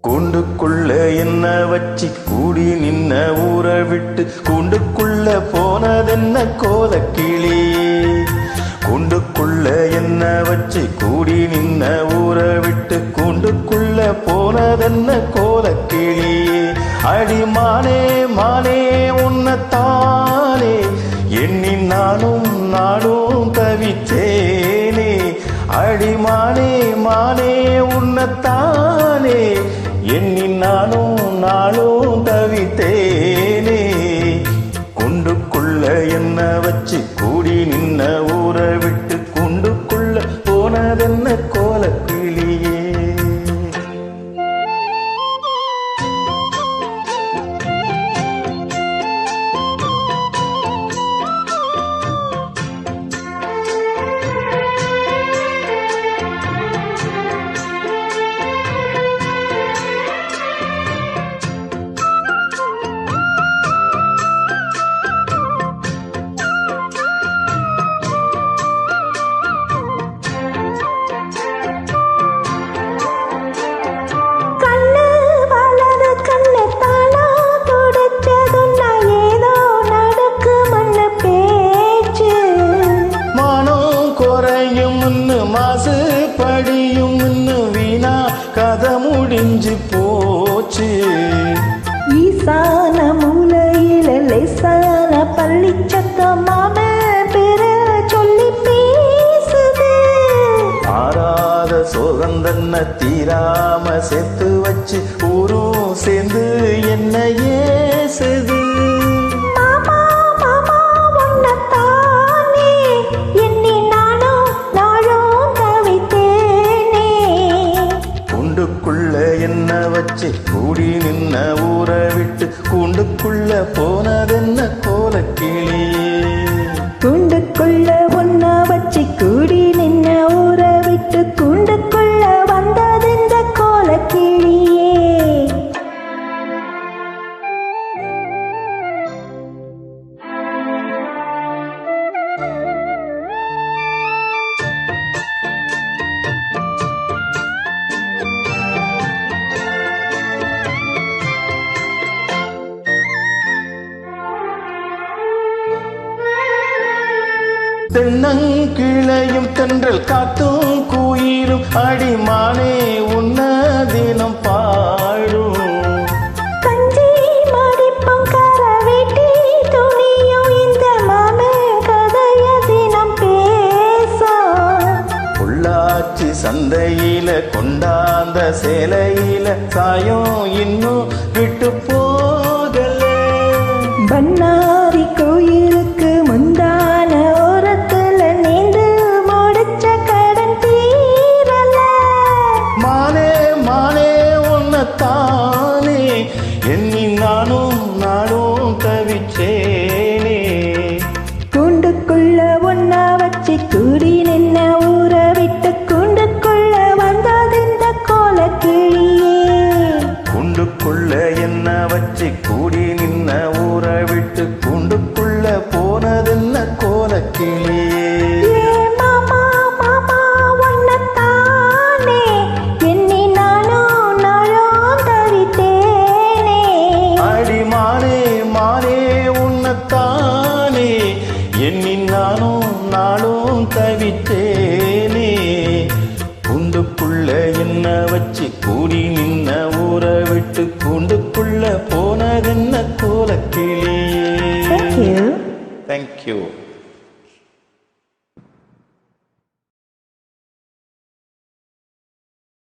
கூண்டுக்குள்ள என்ன வச்சு கூடி நின்ன ஊற விட்டு கூண்டுக்குள்ள போனதென்ன கோலக்கிளியே. கூண்டுக்குள்ள என்ன வச்சு கூடி நின்ன ஊற விட்டு கூண்டுக்குள்ள போனதென்ன கோலக்கிளியே. அடி மானே மானே உன்னத்தானே எண்ணி நானும் தவிச்சேனே. அடி மானே மானே உன்னத்தானே எண்ணி நானும் தவித்தேனே. கூண்டுக்குள்ள என்ன வச்சு கூடி நின்ன ஊற விட்டு கூண்டுக்குள்ள போனதென்ன கோலக்கிளியே. மாசு படியும் வீணா கதை முடிஞ்சு போச்சு. ஈசான மூலையில லேசான பள்ளி சத்தமான பெற சொல்லி பேசுது. ஆறாத சோகந்தன்ன தீராம சேர்த்து வச்சு ஊரும் சேர்ந்து என்ன ஏசுது. என்ன வச்சு கூடி நின்ன ஊற விட்டு கூண்டுக்குள்ள போனதென்ன கோலக்கிளியே. கூண்டுக்குள்ள ஒன்ன வச்சு கூடி நின்ன ஊற விட்டு கூண்டுக்குள்ள வந்ததெந்த கோலக்கிளியே. தென்னங்கிளையும் தென்றல் காத்தும் குயிலும் அடிமானே உன்ன தினம் பாடும். கஞ்சி மடிப்பும் கரவேட்டி துணியும் இந்த மாமே கதைய தினம் பேசும். பொள்ளாச்சி சந்தையில கொண்டாந்த சேலையில சாயம் இன்னும் விட்டு போகல. பண்ணாரி கோயிலுக்கு முந்தான ஓரத்துல நீந்து முடிச்ச கடன் தீரல. மானே மானே உன்னத்தானே எண்ணி நானும் தவிச்சேனே. கூண்டுக்குள்ள ஒன்ன வச்சு கூடி நின்ன ஊற விட்டு கூண்டுக்குள்ள வந்ததெந்த கோலக்கிளியே. கூண்டுக்குள்ள என்ன வச்சு கூடி நின்ன ஊற விட்டு கூண்டுக்குள்ள போனதென்ன கோலக்கிளியே. மாமா மாமா உன்னத்தானே எண்ணி நானும் தவித்தேனே. அடி மானே மானே உன்னத்தானே எண்ணி நானும் தவித்தேனே. கூண்டுக்குள்ள என்ன வச்சு கூடி நின்ன ஊற விட்டு கூண்டுக்குள்ள போனதென்ன கோலக்கிளியே. Thank you. Thank you.